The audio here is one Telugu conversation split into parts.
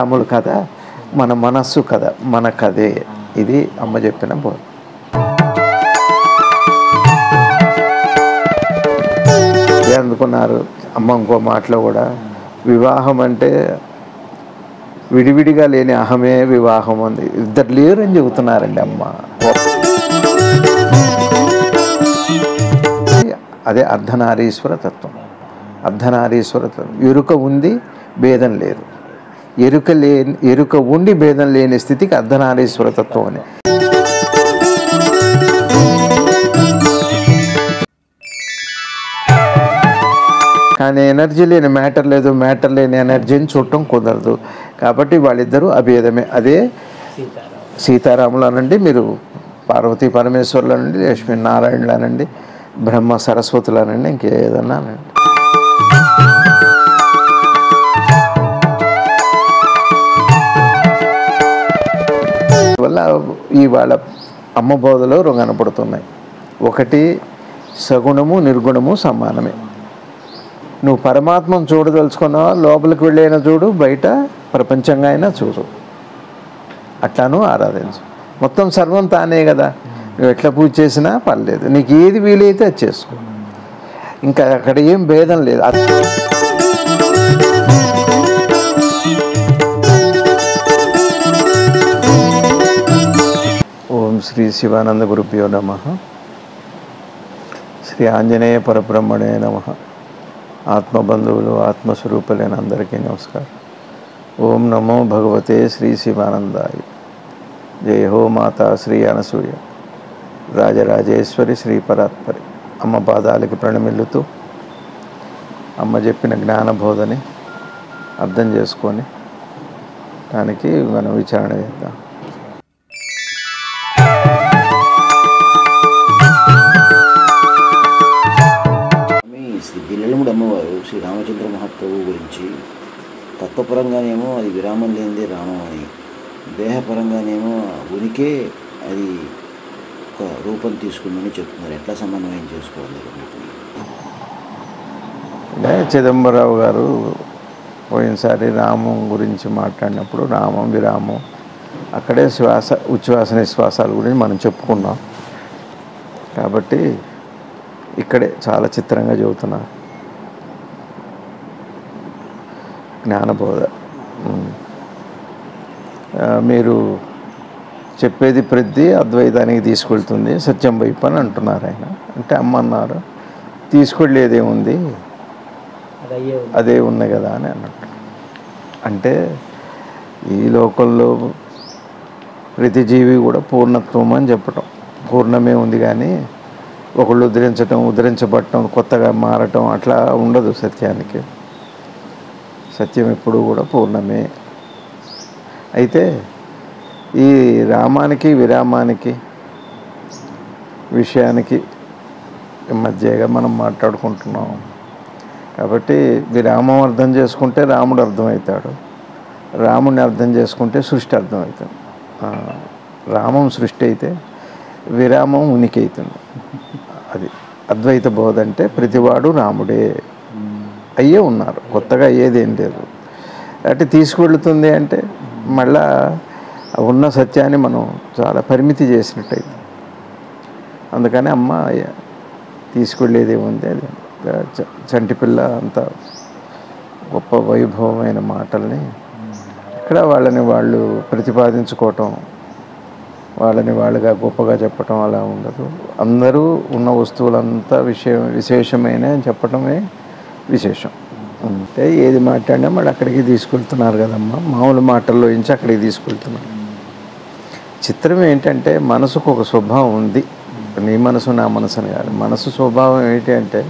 రాముల కథ మన మనస్సు కథ, మన కథే. ఇది అమ్మ చెప్పిన బోధ. అందుకున్నారు అమ్మ ఇంకో మాటలో కూడా, వివాహం అంటే విడివిడిగా లేని అహమే వివాహం ఉంది, ఇద్దరు లేరు అని చెబుతున్నారండి అమ్మ. అదే అర్ధనారీశ్వర తత్వం. అర్ధనారీశ్వర తత్వం. ఎరుక ఉంది, భేదం లేదు. ఎరుక ఉండి భేదం లేని స్థితికి అర్ధనారీశ్వర తత్వం అని. కానీ ఎనర్జీ లేని మ్యాటర్ లేదు, మ్యాటర్ లేని ఎనర్జీని చూడటం కుదరదు. కాబట్టి వాళ్ళిద్దరూ అభేదమే. అదే సీతారాములు అనండి, మీరు పార్వతీ పరమేశ్వరులు అనండి, లక్ష్మీనారాయణులు అనండి, బ్రహ్మ సరస్వతులు అనండి, ఇంకేదన్నా అనండి. వల్ల ఇవాళ అమ్మ బోధలో కనపడుతున్నాయి. ఒకటి, సగుణము నిర్గుణము సమానమే. నువ్వు పరమాత్మను చూడదలుచుకున్నావా, లోపలికి వెళ్ళైనా చూడు, బయట ప్రపంచంగా అయినా చూడు, అట్లానూ ఆరాధించు. మొత్తం సర్వం తానే కదా. నువ్వు ఎట్లా పూజ చేసినా పర్లేదు, నీకు ఏది వీలైతే అది చేసుకో. ఇంకా అక్కడ ఏం భేదం లేదు. ఓం శ్రీ శివానంద గురుభ్యో నమః. శ్రీ ఆంజనేయ పరబ్రహ్మణే నమః. ఆత్మబంధువులు, ఆత్మస్వరూపులైన అందరికీ నమస్కారం. ఓం నమో భగవతే శ్రీ శివానందాయ. జయ హో మాతా శ్రీ అనసూయ రాజరాజేశ్వరి శ్రీ పరాత్పరి. అమ్మ పాదాలకి ప్రణమిల్లుతూ అమ్మ చెప్పిన జ్ఞానబోధని అర్థం చేసుకొని దానికి మనం విచారణ చేద్దాం. శ్రీ దిల్లెలముడి అమ్మవారు శ్రీ రామచంద్ర మహాప్రభువు గురించి తత్వపరంగానేమో అది విరామం లేనిదే రామం అని, దేహపరంగానేమో ఉనికే అది ఒక రూపం తీసుకుందని చెప్తున్నారు. ఎట్లా సమన్వయం చేసుకోవాలి? చిదంబరరావు గారు పోయినసారి రామం గురించి మాట్లాడినప్పుడు రామం విరామం అక్కడే శ్వాస ఉచ్ఛ్వాస నిశ్వాసాల గురించి మనం చెప్పుకున్నాం. కాబట్టి ఇక్కడే చాలా చిత్రంగా చెబుతున్నారు జ్ఞానబోధ. మీరు చెప్పేది ప్రతి అద్వైతానికి తీసుకెళ్తుంది, సత్యం వైపు అని అంటున్నారు ఆయన. అంటే అమ్మ అన్నారు తీసుకెళ్ళేదేముంది, అదే ఉంది కదా అని అన్నట్టు. అంటే ఈ లోకంలో ప్రతి జీవి కూడా పూర్ణత్వం అని చెప్పటం, పూర్ణమే ఉంది కానీ ఒకళ్ళు ఉద్ధరించబడటం, కొత్తగా మారటం అట్లా ఉండదు సత్యానికి. సత్యం ఎప్పుడూ కూడా పూర్ణమే. అయితే ఈ రామానికి విరామానికి విషయానికి మధ్యగా మనం మాట్లాడుకుంటున్నాం. కాబట్టి విరామం అర్థం చేసుకుంటే రాముడు అర్థమవుతాడు, రాముడిని అర్థం చేసుకుంటే సృష్టి అర్థమవుతుంది. రామం సృష్టి అయితే విరామం ఉనికి అవుతుంది. అది అద్వైత బోధ. అంటే ప్రతివాడు రాముడే అయ్యే ఉన్నారు, కొత్తగా అయ్యేదేం లేదు. అంటే తీసుకువెళుతుంది అంటే మళ్ళా ఉన్న సత్యాన్ని మనం చాలా పరిమితి చేసినట్టయితే. అందుకని అమ్మ తీసుకెళ్ళేది ఏముంది, అది చంటిపిల్ల అంత గొప్ప వైభవమైన మాటల్ని ఇక్కడ వాళ్ళని వాళ్ళు ప్రతిపాదించుకోవటం, వాళ్ళని వాళ్ళుగా గొప్పగా చెప్పటం అలా ఉండదు. అందరూ ఉన్న వస్తువులంతా విశేషమైన అని చెప్పటమే విశేషం. అంటే ఏది మాట్లాడినా మళ్ళీ అక్కడికి తీసుకెళ్తున్నారు కదమ్మా, మామూలు మాటల్లో నుంచి అక్కడికి తీసుకెళ్తున్నారు. చిత్రం ఏంటంటే మనసుకు ఒక స్వభావం ఉంది. నీ మనసు నా మనసు అని కాదు, మనసు స్వభావం ఏంటి అంటే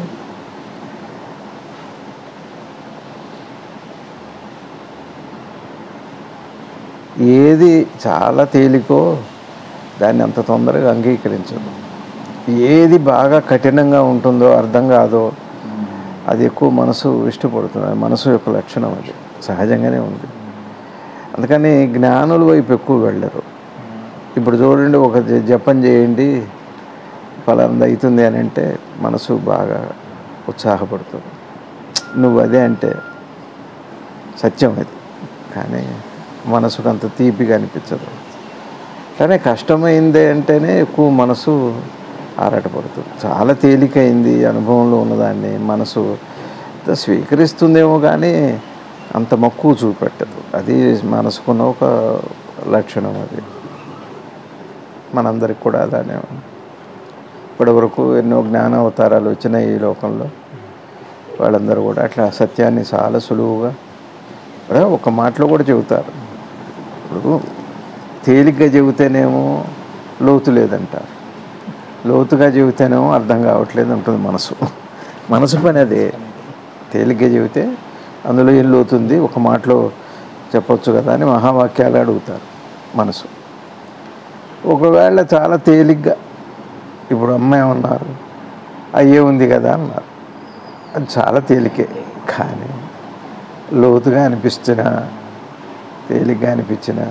ఏది చాలా తేలికో దాన్ని అంత తొందరగా అంగీకరించదు. ఏది బాగా కఠినంగా ఉంటుందో, అర్థం కాదో అది ఎక్కువ మనసు ఇష్టపడుతుంది. మనసు యొక్క లక్షణం అది, సహజంగానే ఉంది. అందుకని జ్ఞానుల వైపు ఎక్కువ వెళ్ళరు. ఇప్పుడు చూడండి, ఒక జపం చేయండి ఫలాంది అవుతుంది అని అంటే మనసు బాగా ఉత్సాహపడుతుంది. నువ్వు అదే అంటే సత్యం అది. కానీ మనసుకు అంత తీపిగా అనిపించదు. కానీ కష్టమైంది అంటేనే ఎక్కువ మనసు ఆరాటపడుతుంది. చాలా తేలికైంది అనుభవంలో ఉన్నదాన్ని మనసు స్వీకరిస్తుందేమో కానీ అంత మక్కువ చూపెట్టదు. అది మనసుకున్న ఒక లక్షణం. అది మనందరికి కూడా అలానే. ఇప్పటివరకు ఎన్నో జ్ఞాన అవతారాలు వచ్చినాయి ఈ లోకంలో. వాళ్ళందరూ కూడా అట్లా సత్యాన్ని చాలా సులువుగా ఒక మాటలో కూడా చెబుతారు. ఇప్పుడు తేలిగ్గా చెబితేనేమో లోతు లేదంటారు, లోతుగా చెబితేనేమో అర్థం కావట్లేదు అంటుంది మనసు పని అదే. తేలిగ్గా చెబితే అందులో ఏం లోతుంది, ఒక మాటలో చెప్పొచ్చు కదా అని మహావాక్యాలు అడుగుతారు మనసు. ఒకవేళ చాలా తేలిగ్గా, ఇప్పుడు అమ్మాయి ఉన్నారు, అయ్యే ఉంది కదా అన్నారు, అది చాలా తేలికే. కానీ లోతుగా అనిపిస్తున్నా, తేలిగ్గా అనిపించినా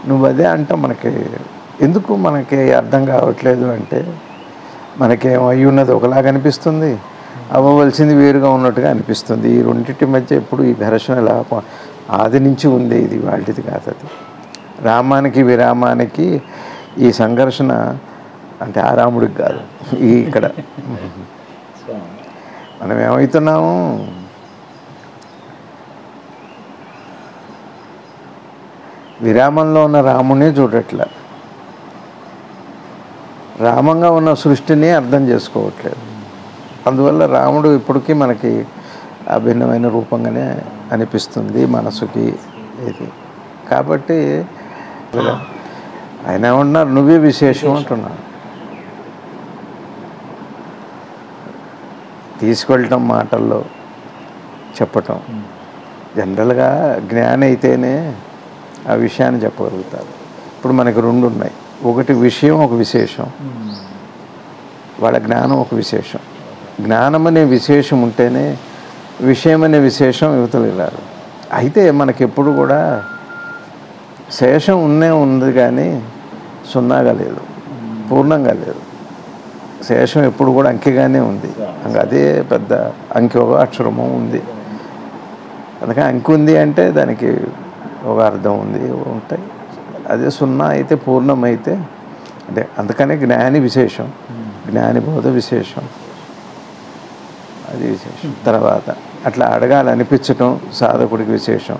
నువ్వు అదే అంటావు. ఎందుకు మనకి అర్థం కావట్లేదు అంటే మనకేమో అయ్యి ఉన్నది ఒకలాగా అనిపిస్తుంది, అవ్వవలసింది వేరుగా ఉన్నట్టుగా అనిపిస్తుంది. ఈ రెండింటి మధ్య ఎప్పుడు ఈ ఘర్షణ ఆది నుంచి ఉంది. ఇది వాటిది కాదు. అది రామానికి విరామానికి ఈ సంఘర్షణ అంటే ఆ రాముడికి కాదు. ఇక్కడ మనం ఏమవుతున్నాము, విరామంలో ఉన్న రామునే చూడట్లే, రామంగా ఉన్న సృష్టిని అర్థం చేసుకోవట్లేదు. అందువల్ల రాముడు ఇప్పటికీ మనకి అభిన్నమైన రూపంగానే అనిపిస్తుంది మనసుకి. ఇది కాబట్టి ఆయన ఏమన్నారు, నువ్వే విశేషం అంటున్నాడు. తీసుకెళ్ళటం, మాటల్లో చెప్పటం. జనరల్గా జ్ఞాని అయితేనే ఆ విషయాన్ని చెప్పగలుగుతారు. ఇప్పుడు మనకి రెండు ఉన్నాయి, ఒకటి విషయం, ఒక విశేషం. వాళ్ళ జ్ఞానం ఒక విశేషం. జ్ఞానం అనే విశేషం ఉంటేనే విషయం అనే విశేషం యువతలు. అయితే మనకెప్పుడు కూడా శేషం ఉంది కానీ సున్నాగా లేదు, పూర్ణంగా లేదు. శేషం ఎప్పుడు కూడా అంకెగానే ఉంది. అదే పెద్ద అంకె, ఒక అక్షరము ఉంది. అందుకని అంకె ఉంది అంటే దానికి ఒక అర్థం ఉంది, ఉంటాయి. అదే సున్నా అయితే, పూర్ణమైతే అంటే అందుకనే జ్ఞాని విశేషం, జ్ఞాని బోధ విశేషం, అది విశేషం. తర్వాత అట్లా అడగాలనిపించటం సాధకుడికి విశేషం.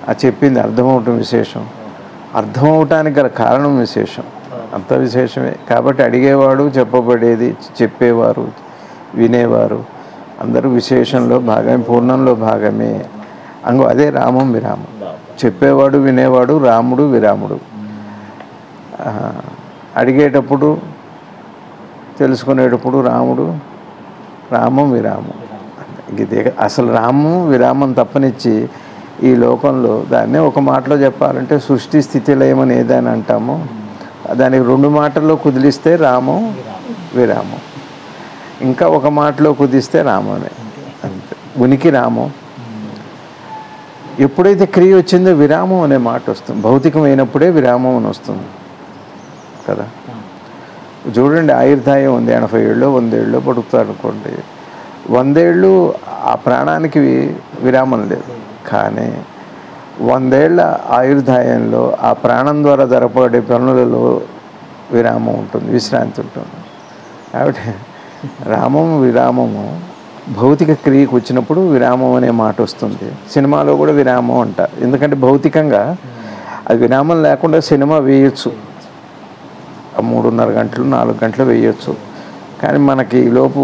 ఆ చెప్పింది అర్థమవటం విశేషం, అర్థమవటానికి గల కారణం విశేషం. అంత విశేషమే. కాబట్టి అడిగేవాడు, చెప్పబడేది, చెప్పేవారు, వినేవారు అందరూ విశేషంలో భాగమే, పూర్ణంలో భాగమే. అదే రామం విరామం. చెప్పేవాడు, వినేవాడు రాముడు, విరాముడు. అడిగేటప్పుడు, తెలుసుకునేటప్పుడు రాముడు, రామం విరామం. ఇదే అసలు రామం విరామం తప్పనిచ్చి ఈ లోకంలో దాన్నే ఒక మాటలో చెప్పాలంటే సృష్టి స్థితి లయమని ఏదైనా అంటామో దానికి రెండు మాటల్లో కుదిలిస్తే రామం విరామం, ఇంకా ఒక మాటలో కుదిస్తే రామమే. అంతే, ఉనికి రామం. ఎప్పుడైతే క్రియ వచ్చిందో విరామం అనే మాట వస్తుంది. భౌతికమైనప్పుడే విరామం అని వస్తుంది కదా. చూడండి, ఆయుర్దాయం ఉంది, 80 ఏళ్ళు 100 ఏళ్ళు బతుకుతారు అనుకోండి. 100 ఏళ్ళు ఆ ప్రాణానికి విరామం లేదు. కానీ 100 ఏళ్ళ ఆయుర్దాయంలో ఆ ప్రాణం ద్వారా జరపబడే పనులలో విరామం ఉంటుంది, విశ్రాంతి ఉంటుంది. కాబట్టి రామము విరామము భౌతిక క్రియకు వచ్చినప్పుడు విరామం అనే మాట వస్తుంది. సినిమాలో కూడా విరామం అంటారు. ఎందుకంటే భౌతికంగా అది విరామం లేకుండా సినిమా వేయచ్చు, 3.5 గంటలు 4 గంటలు వేయచ్చు. కానీ మనకి లోపు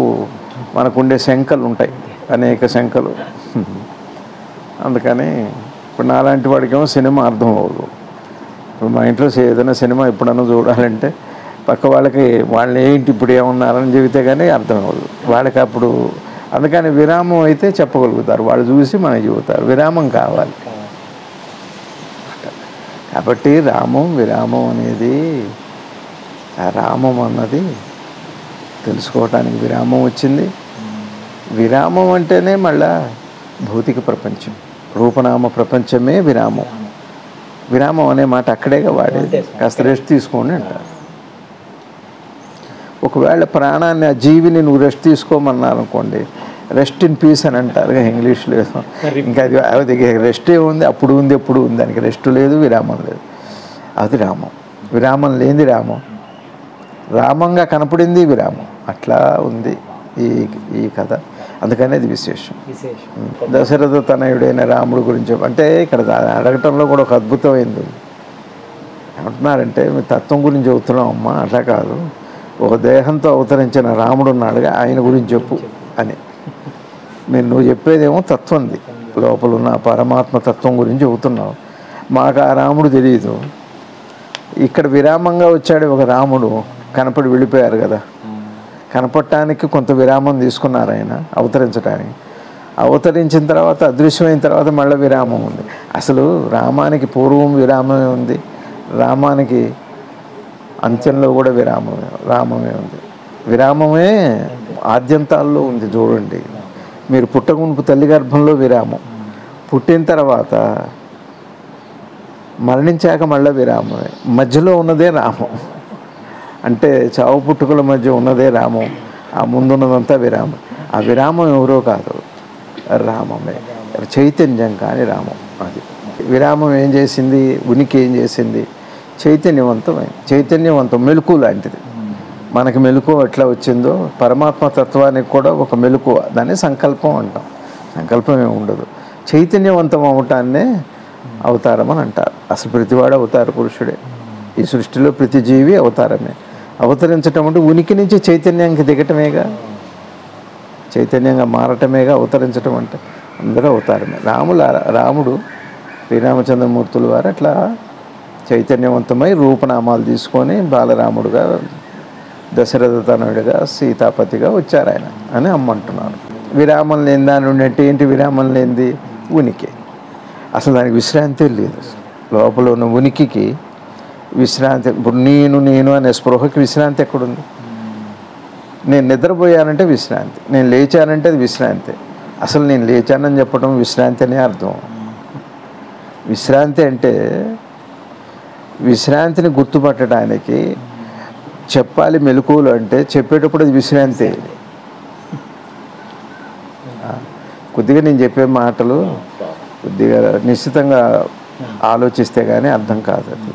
మనకుండే శంకలు ఉంటాయి, అనేక శంకలు. అందుకని ఇప్పుడు నాలాంటి వాడికేమో సినిమా అర్థం అవ్వదు. ఇప్పుడు మా ఇంట్లో ఏదైనా సినిమా ఎప్పుడన్నా చూడాలంటే పక్క వాళ్ళకి వాళ్ళు ఏంటి ఇప్పుడు ఏమన్నారని చెబితే కానీ అర్థం అవ్వదు వాళ్ళకి. అప్పుడు అందుకని విరామం అయితే చెప్పగలుగుతారు, వాళ్ళు చూసి మనకి చెబుతారు. విరామం కావాలి. కాబట్టి రామం విరామం అనేది, ఆ రామం అన్నది తెలుసుకోవటానికి విరామం వచ్చింది. విరామం అంటేనే మళ్ళా భౌతిక ప్రపంచం, రూపనామ ప్రపంచమే విరామం. విరామం అనే మాట అక్కడేగా వాడేది. కాస్త రెస్ట్ తీసుకోండి అంటారు. ఒకవేళ ప్రాణాన్ని, ఆ జీవిని నువ్వు రెస్ట్ తీసుకోమన్నారనుకోండి, రెస్ట్ ఇన్ పీస్ అని అంటారు ఇంగ్లీష్లో. ఇంకా అది రెస్ట్ ఏముంది, అప్పుడు ఉంది ఎప్పుడు ఉంది, దానికి రెస్ట్ లేదు, విరామం లేదు. అది రామం. విరామం లేనిది రామం. రామంగా కనపడింది విరామం. అట్లా ఉంది ఈ కథ. అందుకని అది విశేషం. దశరథ తనయుడైన రాముడు గురించి అంటే ఇక్కడ అడగటంలో కూడా ఒక అద్భుతమైంది. ఏమంటున్నారంటే మీ తత్వం గురించి చెబుతున్నాం అమ్మా, అట్లా కాదు, ఒక దేహంతో అవతరించిన రాముడు ఉన్నాడుగా, ఆయన గురించి చెప్పు అని. నువ్వు చెప్పేదేమో తత్వంది, లోపల ఉన్న పరమాత్మ తత్వం గురించి చెబుతున్నావు. మాకు ఆ రాముడు తెలియదు. ఇక్కడ విరామంగా వచ్చాడు ఒక రాముడు, కనపడి వెళ్ళిపోయారు కదా. కనపడటానికి కొంత విరామం తీసుకున్నారు ఆయన అవతరించడానికి. అవతరించిన తర్వాత అదృశ్యమైన తర్వాత మళ్ళీ విరామం ఉంది. అసలు రామానికి పూర్వం విరామమే ఉంది, రామానికి అంత్యంలో కూడా రామమే ఉంది. విరామమే ఆద్యంతాల్లో ఉంది. చూడండి, మీరు పుట్టగునుపు తల్లి గర్భంలో విరామం, పుట్టిన తర్వాత మరణించాక మళ్ళీ విరామమే, మధ్యలో ఉన్నదే రామం. అంటే చావు పుట్టుకల మధ్య ఉన్నదే రామం, ఆ ముందున్నదంతా విరామం. ఆ విరామం ఎవరో కాదు, రామమే, చైతన్యం కానీ రామం. అది విరామం ఏం చేసింది, ఉనికి ఏం చేసింది, చైతన్యవంతం మెలకువ లాంటిది. మనకి మెలకువ ఎట్లా వచ్చిందో పరమాత్మ తత్వానికి కూడా ఒక మెలకువ, దాన్ని సంకల్పం అంటాం. సంకల్పం ఏమి ఉండదు. చైతన్యవంతం అవటాన్నే అవతారం అని అంటారు. అసలు ప్రతివాడు అవతార పురుషుడే. ఈ సృష్టిలో ప్రతి జీవి అవతారమే. అవతరించటం అంటే ఉనికి నుంచి చైతన్యానికి దిగటమేగా, చైతన్యంగా మారటమేగా అవతరించటం అంటే. అందరూ అవతారమే. రాముడు శ్రీరామచంద్రమూర్తుల వారు అట్లా చైతన్యవంతమై రూపనామాలు తీసుకొని బాలరాముడుగా, దశరథ తనయుడిగా, సీతాపతిగా వచ్చారు ఆయన అని అమ్మంటున్నారు. విరామం లేని దాని ఉన్నట్టు ఏంటి, విరామం లేనిది ఉనికి. అసలు దానికి విశ్రాంతి లేదు. లోపల ఉన్న ఉనికికి విశ్రాంతి. ఇప్పుడు నేను అనే స్పృహకి విశ్రాంతి ఎక్కడుంది? నేను నిద్రపోయానంటే విశ్రాంతి, నేను లేచానంటే అది విశ్రాంతి. అసలు నేను లేచానని చెప్పడం విశ్రాంతి అనే అర్థం. విశ్రాంతి అంటే విశ్రాంతిని గుర్తుపట్టడానికి చెప్పాలి మెలకువలు అంటే చెప్పేటప్పుడు అది విశ్రాంతి. కొద్దిగా నేను చెప్పే మాటలు కొద్దిగా నిశ్చితంగా ఆలోచిస్తే కానీ అర్థం కాదు. అది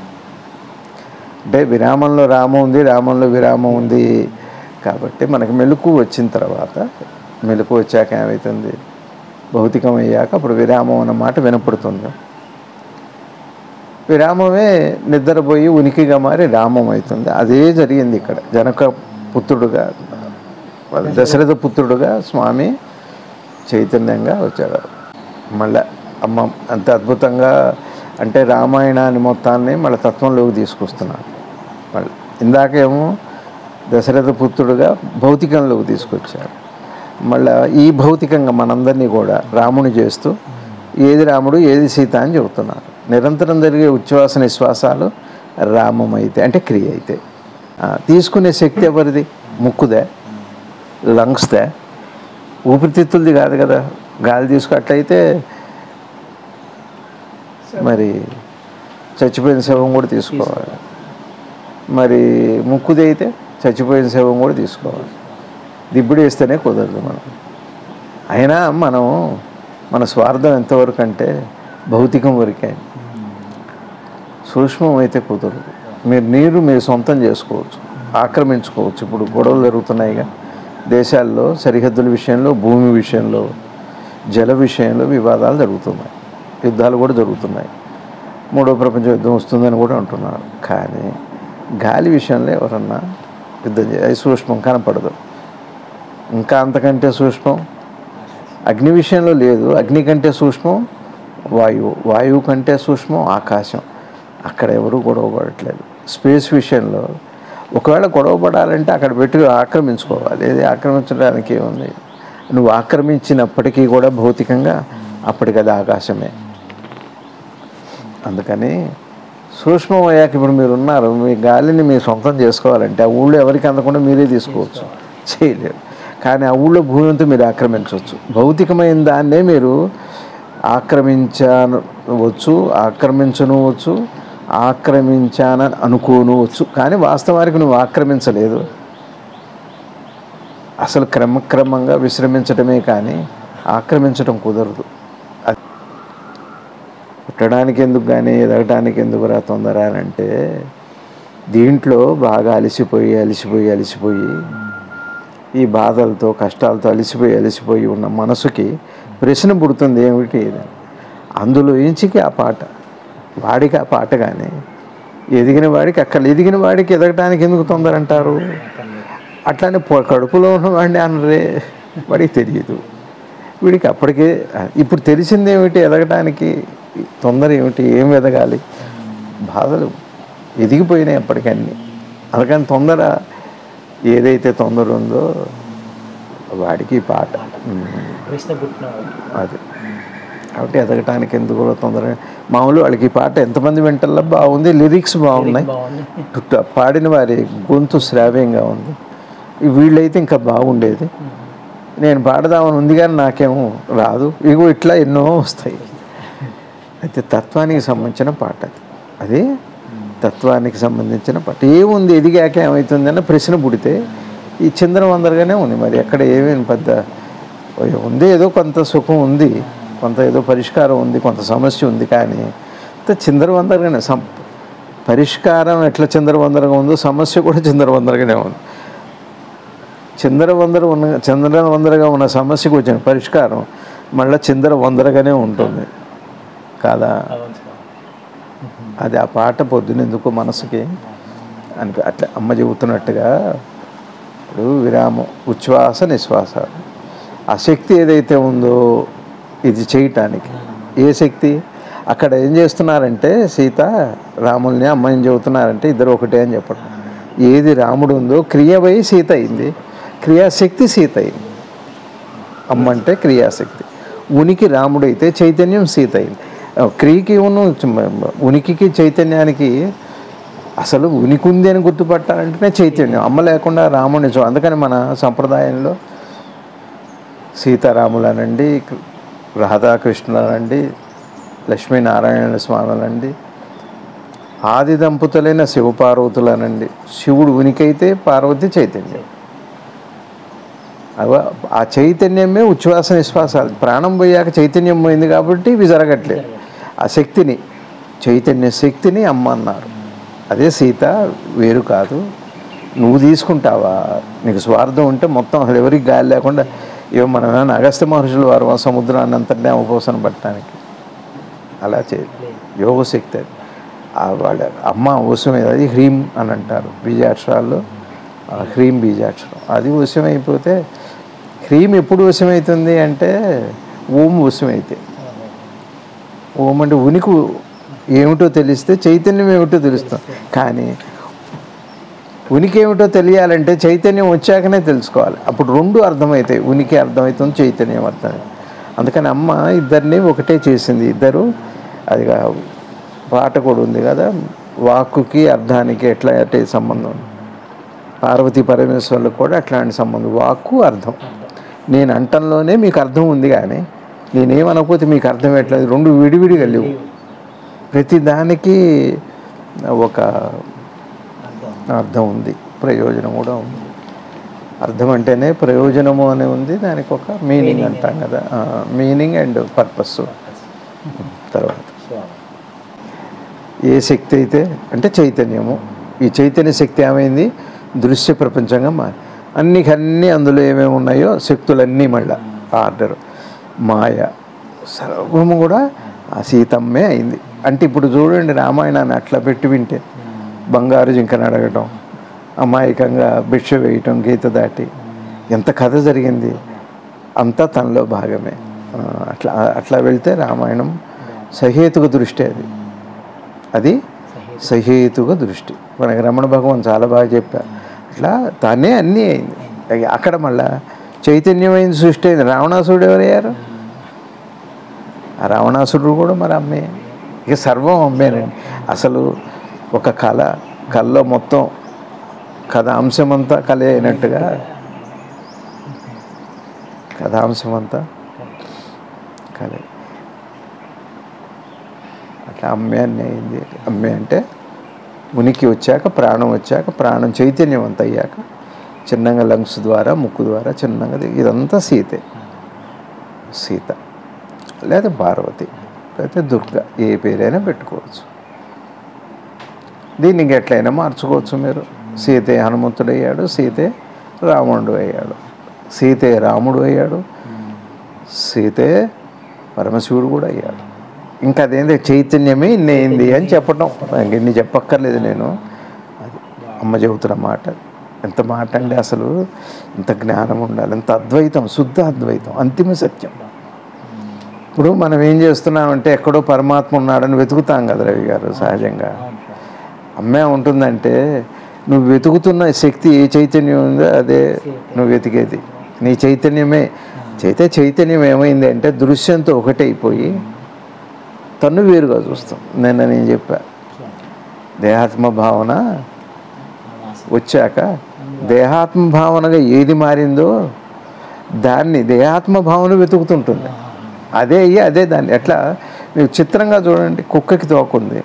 అంటే విరామంలో రామం ఉంది, రామంలో విరామం ఉంది కాబట్టి మనకు మెలకువ వచ్చిన తర్వాత, మెలకువ వచ్చాక ఏమవుతుంది, భౌతికం అయ్యాక అప్పుడు విరామం అన్నమాట వినపడుతుంది. విరామమే నిద్రపోయి ఉనికిగా మారి రామం అవుతుంది. అదే జరిగింది ఇక్కడ. జనక పుత్రుడుగా, దశరథ పుత్రుడుగా స్వామి చైతన్యంగా వచ్చాడు. మళ్ళీ అమ్మ అంత అద్భుతంగా అంటే రామాయణాన్ని మొత్తాన్ని మళ్ళీ తత్వంలోకి తీసుకొస్తున్నాడు. మళ్ళీ ఇందాకేమో దశరథ పుత్రుడుగా భౌతికంలోకి తీసుకొచ్చారు. మళ్ళీ ఈ భౌతికంగా మనందరినీ కూడా రాముని చేస్తూ ఏది రాముడు ఏది సీత అని చెబుతున్నారు. నిరంతరం జరిగే ఉచ్ఛ్వాస నిశ్వాసాలు రామం అయితే, అంటే క్రియ అయితే. తీసుకునే శక్తి ఎవరిది? ముక్కుదే, లంగ్స్దే, ఊపిరితిత్తులది కాదు కదా. గాలి తీసుకున్నట్లయితే మరి చచ్చిపోయిన శవం కూడా తీసుకోవాలి. మరి ముక్కుది అయితే చచ్చిపోయిన శవం కూడా తీసుకోవాలి. దిబ్బడి వేస్తేనే కుదరదు. అయినా మన స్వార్థం ఎంతవరకు అంటే భౌతికం వరకే, సూక్ష్మం అయితే కుదరదు. మీరు సొంతం చేసుకోవచ్చు, ఆక్రమించుకోవచ్చు. ఇప్పుడు గొడవలు జరుగుతున్నాయిగా దేశాల్లో, సరిహద్దుల విషయంలో, భూమి విషయంలో, జల విషయంలో వివాదాలు జరుగుతున్నాయి, యుద్ధాలు కూడా జరుగుతున్నాయి. మూడో ప్రపంచ యుద్ధం వస్తుందని కూడా అంటున్నారు. కానీ గాలి విషయంలో ఎవరన్నా యుద్ధం అది సూక్ష్మం, కనపడదు. ఇంకా అంతకంటే సూక్ష్మం అగ్ని విషయంలో లేదు. అగ్ని కంటే సూక్ష్మం వాయువు కంటే సూక్ష్మం ఆకాశం. అక్కడ ఎవరు గొడవ పడట్లేదు. స్పేస్ విషయంలో ఒకవేళ గొడవ పడాలంటే అక్కడ పెట్టి ఆక్రమించుకోవాలి. ఏది ఆక్రమించడానికి ఏముంది? నువ్వు ఆక్రమించినప్పటికీ కూడా భౌతికంగా అప్పటికి అది ఆకాశమే. అందుకని సూక్ష్మం అయ్యాక ఇప్పుడు మీరు ఉన్నారు, మీ గాలిని మీరు సొంతం చేసుకోవాలంటే ఆ ఊళ్ళో ఎవరికి అందకుండా మీరే తీసుకోవచ్చు, చేయలేరు. కానీ ఆ ఊళ్ళో భూమి అంతా మీరు ఆక్రమించవచ్చు. భౌతికమైన దాన్నే మీరు ఆక్రమించనవచ్చు, ఆక్రమించానని అనుకోనవచ్చు. కానీ వాస్తవానికి నువ్వు ఆక్రమించలేదు. అసలు క్రమక్రమంగా విశ్రమించడమే కానీ ఆక్రమించడం కుదరదు. అది పుట్టడానికి ఎందుకు కానీ ఎదగటానికి ఎందుకు రా తొందర అని అంటే, దీంట్లో బాగా అలిసిపోయి ఈ బాధలతో కష్టాలతో అలిసిపోయి ఉన్న మనసుకి ప్రశ్న పుడుతుంది, ఏమిటి ఇది? అందులో ఎంచికి ఆ పాట, వాడికి ఆ పాట కానీ ఎదిగిన వాడికి ఎదిగిన వాడికి ఎదగటానికి ఎందుకు తొందర అంటారు? అట్లానే కడుపులో ఉన్నవాడిని అనరే, వాడికి తెలియదు. వీడికి అప్పటికే ఇప్పుడు తెలిసింది ఏమిటి? ఎదగటానికి తొందర ఏమిటి? ఏం ఎదగాలి? బాధలు ఎదిగిపోయినాయి అప్పటికన్నీ. అందుకని తొందర, ఏదైతే తొందర ఉందో వాడికి పాట అది. కాబట్టి ఎదగటానికి ఎందుకు తొందర? మామూలు వాళ్ళకి ఈ పాట ఎంతమంది వింటల్లో బాగుంది, లిరిక్స్ బాగున్నాయి, పాడిన వారి గొంతు శ్రావ్యంగా ఉంది. వీళ్ళైతే ఇంకా బాగుండేది. నేను పాడదామని ఉంది కానీ నాకేమో రాదు. ఇగో ఇట్లా ఎన్నో వస్తాయి. అయితే తత్వానికి సంబంధించిన పాట అది తత్వానికి సంబంధించిన పాట. ఏముంది ఎదిగాక ఏమవుతుందన్న ప్రశ్న పుడితే ఈ చిందరవందరగానే ఉంది. మరి ఎక్కడ ఏమేమి పెద్ద ఉంది, ఏదో కొంత సుఖం ఉంది, కొంత ఏదో పరిష్కారం ఉంది, కొంత సమస్య ఉంది, కానీ చిందరవందరగానే పరిష్కారం ఎట్లా చిందరవందరగా ఉందో సమస్య కూడా చిందరవందరగానే ఉంది. చిందరవందరగా ఉన్న సమస్యకు వచ్చిన పరిష్కారం మళ్ళీ చిందరవందరగానే ఉంటుంది కాదా? అది ఆ పాట పొద్దునెందుకు మనసుకి అట్లా అమ్మ చెబుతున్నట్టుగా, ఇప్పుడు విరామం, ఉచ్ఛ్వాస నిశ్వాస, ఆ శక్తి ఏదైతే ఉందో ఇది చేయటానికి. ఏ శక్తి? అక్కడ ఏం చేస్తున్నారంటే సీత రాముల్ని అమ్మాయిని చెబుతున్నారంటే ఇద్దరు ఒకటే అని చెప్పడం. ఏది రాముడు ఉందో క్రియవై సీత అయింది, క్రియాశక్తి సీత అయింది. అమ్మ అంటే క్రియాశక్తి, ఉనికి రాముడైతే చైతన్యం సీత అయింది. క్రియకి ఉనికికి చైతన్యానికి అసలు ఉనికి ఉంది అని గుర్తుపట్టాలంటేనే చైతన్యం. అమ్మ లేకుండా రాముడిని అందుకని మన సంప్రదాయంలో సీతారాములనండి, రాధాకృష్ణులనండి, లక్ష్మీనారాయణ స్వాములండి, ఆది దంపతులైన శివపార్వతులనండి. శివుడు ఉనికైతే పార్వతి చైతన్యం. ఆ చైతన్యమే ఉచ్ఛ్వాస నిశ్వాసాలు. ప్రాణం పోయాక చైతన్యం పోయింది కాబట్టి ఇవి జరగట్లేదు. ఆ శక్తిని, చైతన్య శక్తిని అమ్మ అన్నారు. అదే సీత, వేరు కాదు. నువ్వు తీసుకుంటావా? నీకు స్వార్థం ఉంటే మొత్తం అసలు ఎవరికి గాలి లేకుండా ఏమో మనం అగస్త్య మహర్షులు వారు సముద్రాన్ని అంతటినే అవపోసన పట్టడానికి అలా చేయదు. యోగశక్తి అది. వాళ్ళ అమ్మ వశమే. అది హ్రీం అని అంటారు బీజాక్షరాల్లో, హ్రీం బీజాక్షరం. అది వశమైపోతే, హ్రీం ఎప్పుడు వశమవుతుంది అంటే ఓం వశమైతే. ఓం అంటే ఉనికి ఏమిటో తెలిస్తే చైతన్యం ఏమిటో తెలుస్తుంది. కానీ ఉనికి ఏమిటో తెలియాలంటే చైతన్యం వచ్చాకనే తెలుసుకోవాలి. అప్పుడు రెండు అర్థమవుతాయి, ఉనికి అర్థమవుతుంది, చైతన్యం అర్థమవుతుంది. అందుకని అమ్మ ఇద్దరిని ఒకటే చేసింది. ఇద్దరు అది పాట కూడా ఉంది కదా, వాక్కుకి అర్థానికి ఎట్లాంటి సంబంధం. పార్వతీ పరమేశ్వరులకు కూడా అట్లాంటి సంబంధం, వాక్కు అర్థం. నేను అంటంలోనే మీకు అర్థం ఉంది, కానీ నేనేమనకపోతే మీకు అర్థం ఎట్లేదు. రెండు విడివిడిగా లేవు. ప్రతి దానికి ఒక అర్థం ఉంది, ప్రయోజనం కూడా ఉంది. అర్థం అంటేనే ప్రయోజనము అని ఉంది, దానికి ఒక మీనింగ్ అంటాం కదా, మీనింగ్ అండ్ పర్పస్. తర్వాత ఏ శక్తి అయితే అంటే చైతన్యము, ఈ చైతన్య శక్తి ఏమైంది? దృశ్య ప్రపంచంగా మారి అన్నీ అందులో ఏమేమి ఉన్నాయో శక్తులన్నీ మళ్ళీ ఆర్డర్, మాయ, సర్వము కూడా ఆ సీతమ్మే అయింది. అంటే ఇప్పుడు చూడండి, రామాయణాన్ని అట్లా పెట్టి వింటే బంగారు జింకను అడగటం, అమాయకంగా భిక్ష వేయటం, గీత దాటి ఎంత కథ జరిగింది, అంతా తనలో భాగమే. అట్లా వెళ్తే రామాయణం సహేతుక దృష్టి. అది సహేతుక దృష్టి. మనకి రమణ భగవాన్ చాలా బాగా చెప్పారు. అట్లా తానే అన్నీ అయింది. అక్కడ మళ్ళా చైతన్యమైన సృష్టి అయింది. రావణాసురుడు ఎవరయ్యారు? ఆ రావణాసురుడు కూడా మరి అమ్మే. ఇక సర్వం అమ్మేనండి. అసలు ఒక కళలో మొత్తం కథాంశమంతా కళే అయినట్టుగా, కథాంశమంతా కళే. అట్లా అమ్మే అన్నీ అయింది. అమ్మే అంటే ఉనికి వచ్చాక, ప్రాణం వచ్చాక, ప్రాణం చైతన్యవంత అయ్యాక చిన్నగా లంగ్స్ ద్వారా ముక్కు ద్వారా చిన్నగా ఇదంతా సీత లేదా పార్వతి లేకపోతే దుర్గ, ఏ పేరైనా పెట్టుకోవచ్చు. దీన్ని ఇంకెట్లయినా మార్చుకోవచ్చు మీరు. సీతే హనుమంతుడు అయ్యాడు, సీతే రావణుడు అయ్యాడు, సీతే రాముడు అయ్యాడు, సీతే పరమశివుడు కూడా అయ్యాడు. ఇంకా అదేంటి చైతన్యమే ఇన్నేంది అని చెప్పటం, ఇన్ని చెప్పక్కర్లేదు నేను. అది అమ్మ చెబుతున్న మాట. ఎంత మాట అండి అసలు, ఇంత జ్ఞానం ఉండాలి, ఎంత అద్వైతం, శుద్ధ అద్వైతం, అంతిమ సత్యం. ఇప్పుడు మనం ఏం చేస్తున్నామంటే ఎక్కడో పరమాత్మ ఉన్నాడని వెతుకుతాం కదా రవి గారు. సహజంగా అమ్మే ఉంటుందంటే నువ్వు వెతుకుతున్న శక్తి ఏ చైతన్యం ఉందో అదే నువ్వు వెతికేది, నీ చైతన్యమే. చైతన్యం ఏమైంది అంటే దృశ్యంతో ఒకటైపోయి తను వేరుగా చూస్తాం. నేను చెప్పా, దేహాత్మ భావన వచ్చాక దేహాత్మ భావనగా ఏది మారిందో దాన్ని దేహాత్మ భావన వెతుకుతుంటుంది. అదే దాన్ని. ఎట్లా మీరు చిత్రంగా చూడండి, కుక్కకి తోకుంది,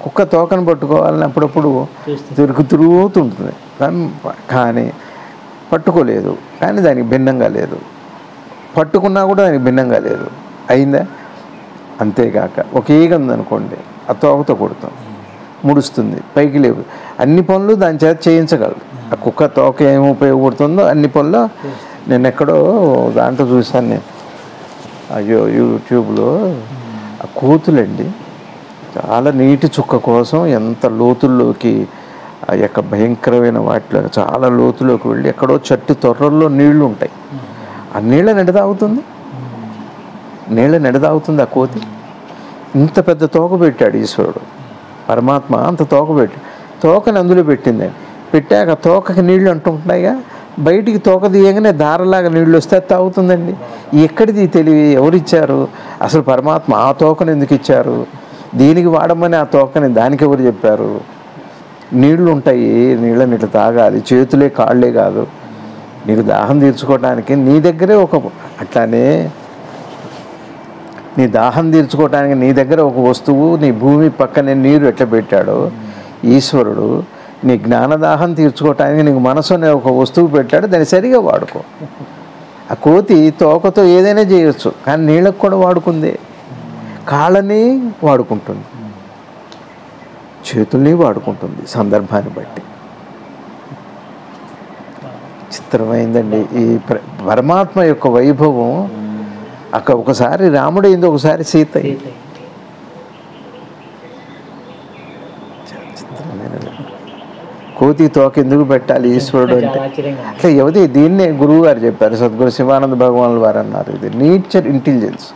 కుక్క తోకను పట్టుకోవాలని అప్పుడప్పుడు తిరుగుతుంటుంది, కానీ పట్టుకోలేదు, కానీ దానికి భిన్నంగా లేదు. పట్టుకున్నా కూడా దానికి భిన్నంగా లేదు. అయిందా? అంతేగాక ఒక ఈగ ఉందనుకోండి, ఆ తోకతో కొడతాం, ముడుస్తుంది, పైకి లేవు. అన్ని పనులు దాని చేత చేయించగలదు. ఆ కుక్క తోక ఏమి ఉపయోగపడుతుందో అన్ని పనులు. నేను ఎక్కడో దాంట్లో చూశాను నేను, అయ్యో యూట్యూబ్లో ఆ కోతులండి చాలా నీటి చుక్క కోసం ఎంత లోతుల్లోకి, ఆ యొక్క భయంకరమైన వాటిలో చాలా లోతులోకి వెళ్ళి ఎక్కడో చెట్టు తొర్రల్లో నీళ్లు ఉంటాయి. ఆ నీళ్ళని ఎడతాగుతుంది, ఆ కోతి. ఇంత పెద్ద తోక పెట్టాడు ఈశ్వరుడు పరమాత్మ, అంత తోక పెట్టాడు. తోకని అందులో పెట్టాక తోకకి నీళ్లు అంటుంటున్నాయిగా, బయటికి తోక తీయగానే దారలాగా నీళ్ళు వస్తే తాగుతుందండి. ఎక్కడిది తెలివి, ఎవరిచ్చారు అసలు? పరమాత్మ ఆ తోకను ఎందుకు ఇచ్చారు? దీనికి వాడమని ఆ తోకని దానికి ఎవరు చెప్పారు? నీళ్లు ఉంటాయి, నీళ్ళని ఇట్లా తాగాలి, చేతులే కాళ్ళే కాదు. నీకు దాహం తీర్చుకోవడానికి నీ దగ్గరే అట్లానే నీ దాహం తీర్చుకోవడానికి నీ దగ్గర ఒక వస్తువు, నీ భూమి పక్కనే నీరు ఎట్లా పెట్టాడో ఈశ్వరుడు, నీ జ్ఞానదాహం తీర్చుకోవటానికి నీకు మనసు అనే ఒక వస్తువు పెట్టాడు, దాన్ని సరిగా వాడుకో. ఆ కోతి తోకతో ఏదైనా చేయొచ్చు, కానీ నీళ్ళకు కూడా వాడుకుంది. కాళ్ళని వాడుకుంటుంది, చేతుల్ని వాడుకుంటుంది సందర్భాన్ని బట్టి. చిత్రమైందండి ఈ పరమాత్మ యొక్క వైభవం. అక్కడ ఒకసారి రాముడైంది, ఒకసారి సీత అయింది. కోతి తోక ఎందుకు పెట్టాలి ఈశ్వరుడు అంటే? అట్లా ఎవరి దీన్నే గురువు గారు చెప్పారు, సద్గురు శివానంద భగవానుల వారు అన్నారు, ఇది నేచర్ ఇంటెలిజెన్స్.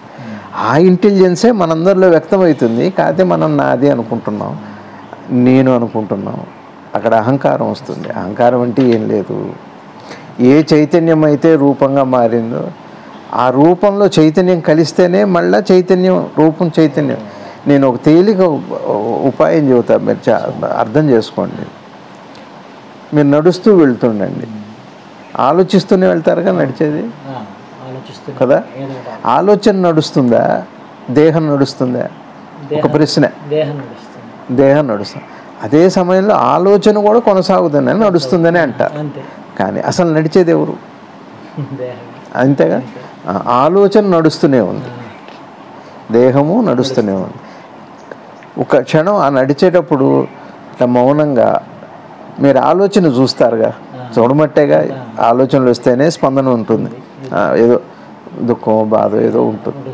ఆ ఇంటెలిజెన్సే మనందరిలో వ్యక్తమవుతుంది. కాకపోతే మనం నాది అనుకుంటున్నాం, నేను అనుకుంటున్నాం. అక్కడ అహంకారం వస్తుంది. అహంకారం అంటే ఏం లేదు, ఏ చైతన్యం అయితే రూపంగా మారిందో ఆ రూపంలో చైతన్యం కలిస్తేనే మళ్ళీ చైతన్యం రూపం చైతన్యం. నేను ఒక తేలిక ఉపాయం చెబుతా, మీరు అర్థం చేసుకోండి. మీరు నడుస్తూ వెళ్తుండండి, ఆలోచిస్తూనే వెళ్తారుగా నడిచేది కదా. ఆలోచన నడుస్తుందా, దేహం నడుస్తుందా? ఒక ప్రశ్న. దేహం నడుస్తుంది, అదే సమయంలో ఆలోచన కూడా కొనసాగుతుందని నడుస్తుందని అంటారు. కానీ అసలు నడిచేది ఎవరు? అంతేగా. ఆలోచన నడుస్తూనే ఉంది, దేహము నడుస్తూనే ఉంది. ఒక క్షణం ఆ నడిచేటప్పుడు ఇట్లా మౌనంగా మీరు ఆలోచన చూస్తారుగా, చూడమట్టేగా. ఆలోచనలు వస్తేనే స్పందన ఉంటుంది, ఏదో దుఃఖం బాధ ఏదో ఉంటుంది.